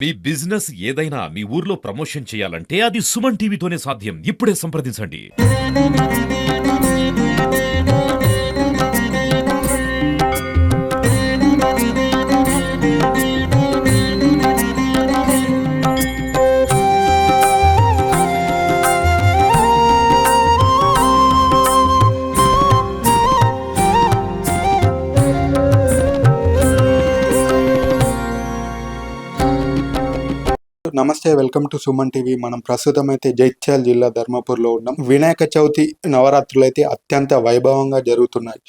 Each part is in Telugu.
మీ బిజినెస్ ఏదైనా మీ ఊర్లో ప్రమోషన్ చేయాలంటే అది సుమన్ టీవీతోనే సాధ్యం. ఇప్పుడే సంప్రదించండి. నమస్తే, వెల్కమ్ టు సుమన్ టీవీ. మనం ప్రస్తుతం అయితే జైత్యాల జిల్లా ధర్మపూర్లో ఉన్నాం. వినాయక చవితి నవరాత్రులు అయితే అత్యంత వైభవంగా జరుగుతున్నాయి.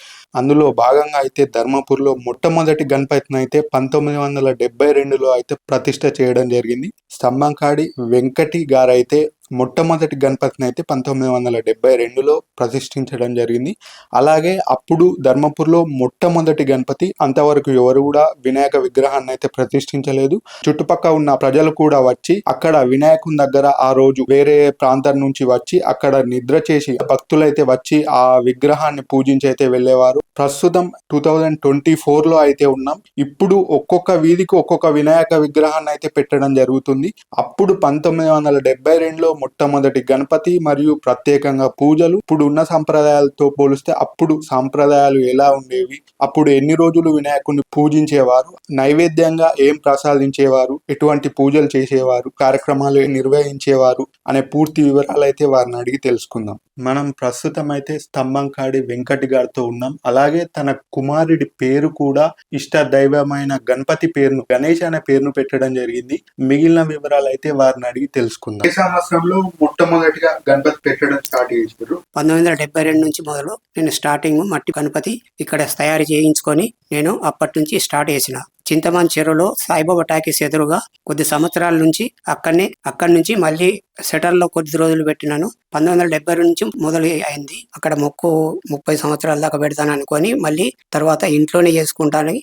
అందులో భాగంగా అయితే ధర్మపూర్లో మొట్టమొదటి గణపతిని అయితే 1972లో అయితే ప్రతిష్ట చేయడం జరిగింది. స్తంభంకాడి వెంకటి గారు అయితే మొట్టమొదటి గణపతిని అయితే 1972లో ప్రతిష్ఠించడం జరిగింది. అలాగే అప్పుడు ధర్మపూర్లో మొట్టమొదటి గణపతి, అంతవరకు ఎవరు కూడా వినాయక విగ్రహాన్ని అయితే ప్రతిష్ఠించలేదు. చుట్టుపక్కల ఉన్న ప్రజలు కూడా వచ్చి అక్కడ వినాయకుని దగ్గర ఆ రోజు వేరే ప్రాంతం నుంచి వచ్చి అక్కడ నిద్ర చేసి భక్తులైతే వచ్చి ఆ విగ్రహాన్ని పూజించి అయితే వెళ్ళేవారు. ప్రస్తుతం 2024లో అయితే ఉన్నాం. ఇప్పుడు ఒక్కొక్క వీధికి ఒక్కొక్క వినాయక విగ్రహాన్ని అయితే పెట్టడం జరుగుతుంది. అప్పుడు 1972లో మొట్టమొదటి గణపతి మరియు ప్రత్యేకంగా పూజలు. ఇప్పుడు ఉన్న సంప్రదాయాలతో పోలిస్తే అప్పుడు సాంప్రదాయాలు ఎలా ఉండేవి, అప్పుడు ఎన్ని రోజులు వినాయకుడిని పూజించేవారు, నైవేద్యంగా ఏం ప్రసాదించేవారు, ఎటువంటి పూజలు చేసేవారు, కార్యక్రమాలు నిర్వహించేవారు అనే పూర్తి వివరాలు అయితే వారిని అడిగి తెలుసుకుందాం. మనం ప్రస్తుతం అయితే స్తంభంకాడి వెంకటి గారితో ఉన్నాం. అలాగే తన కుమారుడి పేరు కూడా ఇష్ట దైవమైన గణపతి పేరును, గణేష్ అనే పేరును పెట్టడం జరిగింది. మిగిలిన వివరాలు అయితే వారిని అడిగి తెలుసుకుందాం. ఈ సంవత్సరంలో మొట్టమొదటిగా గణపతి పెట్టడం స్టార్ట్ చేశారు. 1972 నుంచి మొదలు నేను స్టార్టింగ్ మట్టి గణపతి ఇక్కడ తయారు చేయించుకొని నేను అప్పటి నుంచి స్టార్ట్ చేసిన. చింతమాన్ చెరువులో సాయిబాబా టాకీస్ ఎదురుగా కొద్ది సంవత్సరాల నుంచి అక్కడి నుంచి మళ్ళీ సెటర్లో కొద్ది రోజులు పెట్టినాను. 1972 నుంచి మొదలు అయింది. అక్కడ మొక్కు 30 సంవత్సరాల దాకా పెడతాను అనుకొని మళ్ళీ తర్వాత ఇంట్లోనే చేసుకుంటాను.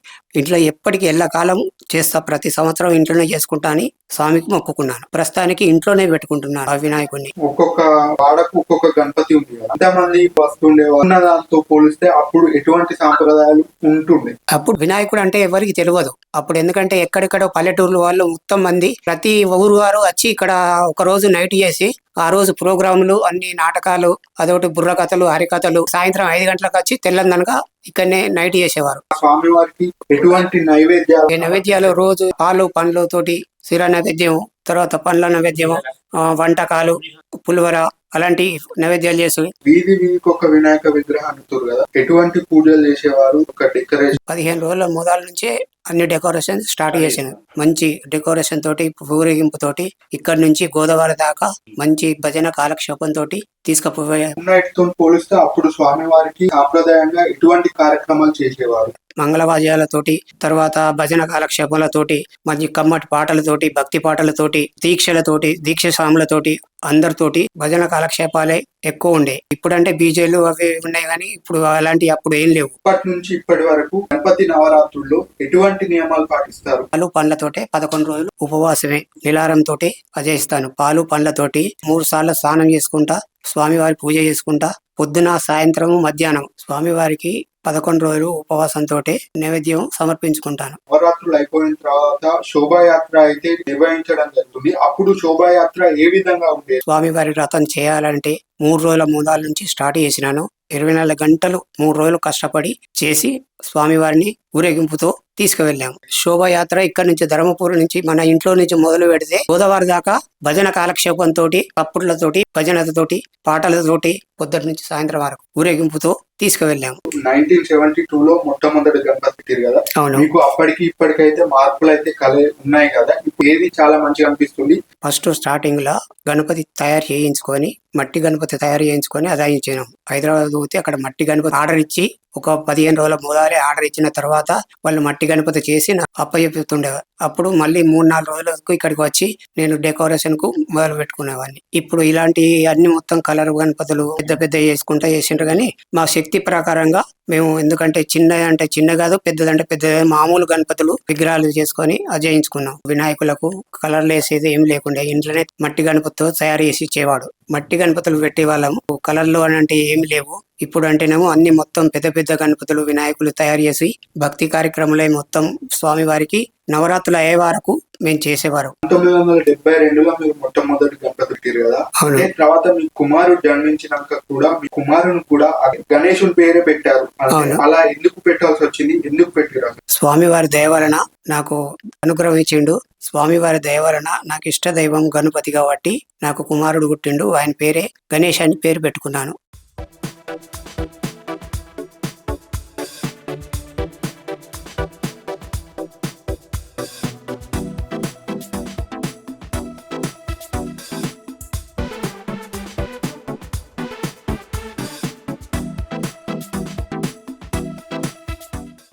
ఇంట్లో ఎప్పటికీ ఎల్లకాలం చేస్తా, ప్రతి సంవత్సరం ఇంట్లోనే చేసుకుంటా అని స్వామికి మొక్కుకున్నాను. ప్రస్తుతానికి ఇంట్లోనే పెట్టుకుంటున్నాను ఆ వినాయకుడిని. ఒక్కొక్క వాడకు ఒక్కొక్క గణపతి ఉంది కదా, ఎంతమంది వస్తుండే దాంతో పోలిస్తే అప్పుడు ఎటువంటి సాంప్రదాయాలు ఉంటుండే? అప్పుడు వినాయకుడు అంటే ఎవరికి తెలియదు అప్పుడు, ఎందుకంటే ఎక్కడెక్కడో పల్లెటూర్లు వాళ్ళు మొత్తం మంది ప్రతి ఊరు వారు వచ్చి ఇక్కడ ఒక రోజు నైట్ చేసి ఆ రోజు ప్రోగ్రాములు, అన్ని నాటకాలు, అదొకటి బుర్రకథలు, హరికథలు, సాయంత్రం 5 గంటలకు వచ్చి తెల్లందనగా ఇక్కడనే నైట్ చేసేవారు. స్వామివారికి ఎటువంటి నైవేద్యాలు రోజు పాలు పండ్లు తోటి శిర నైవేద్యం, తర్వాత పండ్ల నైవేద్యం, వంటకాలు, పులిహోర అలాంటి నైవేద్యాలు చేసి వీధి వీధికి ఒక వినాయక విగ్రహాన్ని కదా, ఎటువంటి పూజలు చేసేవారు? ఒక డెకరేషన్ 15 రోజుల మొదల నుంచే అన్ని డెకరేషన్ స్టార్ట్ చేసాను. మంచి డెకరేషన్ తోటి, ఊరేగింపు తోటి ఇక్కడ నుంచి గోదావరి దాకా మంచి భజన కాలక్షేపం తోటి తీసుకుపోయే. పోలిస్తే అప్పుడు స్వామివారికి సాంప్రదాయంగా ఎటువంటి కార్యక్రమాలు చేసేవారు? మంగళవాద్యాలతోటి, తర్వాత భజన కాలక్షేపాలతోటి, మంచి కమ్మటి పాటలతోటి, భక్తి పాటలతోటి, దీక్షలతోటి, దీక్ష స్వాములతోటి, అందరితోటి భజన కాలక్షేపాలే ఎక్కువ ఉండే. ఇప్పుడంటే బీజేలు అవి ఉన్నాయి కానీ ఇప్పుడు అలాంటి అప్పుడు ఏం లేవు. ఇప్పటి నుంచి ఇప్పటి వరకు గణపతి నవరాత్రుల్లో ఎటువంటి నియమాలు పాటిస్తారు? పాలు పండ్లతోటే 11 రోజులు ఉపవాసమే, నిలారం తోటి అజయిస్తాను. పాలు పండ్లతోటి 3 సార్లు స్నానం చేసుకుంటా, స్వామివారి పూజ చేసుకుంటా. పొద్దున, సాయంత్రం, మధ్యాహ్నం స్వామివారికి 11 రోజులు ఉపవాసంతో నైవేద్యం సమర్పించుకుంటాను. నవరాత్రులు అయిపోయిన తర్వాత శోభాయాత్ర అయితే నిర్వహించడం జరుగుతుంది. అప్పుడు శోభాయాత్ర ఏ విధంగా ఉండేది? స్వామివారి వ్రతం చేయాలంటే 3 రోజుల మూదాల నుంచి స్టార్ట్ చేసినాను. 24 గంటలు 3 రోజులు కష్టపడి చేసి స్వామివారిని ఊరేగింపుతో తీసుకువెళ్ళాము. శోభాయాత్ర ఇక్కడ నుంచి ధర్మపూర్ నుంచి మన ఇంట్లో నుంచి మొదలు పెడితే గోదావరి దాకా భజన కాలక్షేపంతో, కప్పులతోటి, భజనతోటి, పాటలతోటి పొద్దుటి నుంచి సాయంత్రం వరకు ఊరేగింపుతో తీసుకువెళ్ళాము. 1972లో మొట్టమొదటి గణపతి కదా. అవును. మీకు అప్పటికి ఇప్పటికైతే మార్పులు అయితే ఉన్నాయి కదా, ఇప్పుడు ఏది చాలా మంచిగా అనిపిస్తుంది? ఫస్ట్ స్టార్టింగ్ లా గణపతి తయారు చేయించుకొని, మట్టి గణపతి తయారు చేయించుకొని అదాయించినాం. హైదరాబాద్ పోతే అక్కడ మట్టి గణపతి ఆర్డర్ ఇచ్చి ఒక 15 రోజుల మొదలే ఆర్డర్ ఇచ్చిన తర్వాత వాళ్ళు మట్టి గణపతి చేసి అప్పచెప్తుండేవారు. అప్పుడు మళ్ళీ 3-4 రోజులకు ఇక్కడికి వచ్చి నేను డెకరేషన్ కు మొదలు పెట్టుకునేవాడిని. ఇప్పుడు ఇలాంటి అన్ని మొత్తం కలర్ గణపతులు పెద్ద పెద్ద చేసుకుంటా చేసిండ్రు కానీ మా శక్తి ప్రకారంగా మేము, ఎందుకంటే చిన్న అంటే చిన్న కాదు, పెద్దదంటే పెద్ద, మామూలు గణపతులు విగ్రహాలు చేసుకొని అజయించుకున్నాం. వినాయకులకు కలర్లు వేసేది ఏం లేకుండా ఇంట్లోనే మట్టి గణపతితో తయారు చేసి ఇచ్చేవాడు. మట్టి గణపతులు పెట్టేవాళ్ళము. కలర్లు అని అంటే ఏమి లేవు. ఇప్పుడు అంటేనేమో అన్ని మొత్తం పెద్ద పెద్ద గణపతులు వినాయకులు తయారు చేసి భక్తి కార్యక్రమాలే మొత్తం స్వామివారికి నవరాత్రులు అయ్యే వరకు మేము చేసేవారు. 1972లో మీరు మొట్టమొదటి గణపతి పెట్టారు కదా, అవును. తర్వాత మీ కుమారుడు జన్మించినాక కూడా మీ కుమారుని కూడా గణేశుని పేరే పెట్టారు. అవును. అలా ఎందుకు పెట్టాల్సి వచ్చింది, ఎందుకు పెట్టారు? స్వామివారి దయ వలన నాకు అనుగ్రహం ఇచ్చిండు. స్వామివారి దయ వలన నాకు ఇష్ట దైవం గణపతి కాబట్టి నాకు కుమారుడు పుట్టిండు. ఆయన పేరే గణేష్ అని పేరు పెట్టుకున్నాను.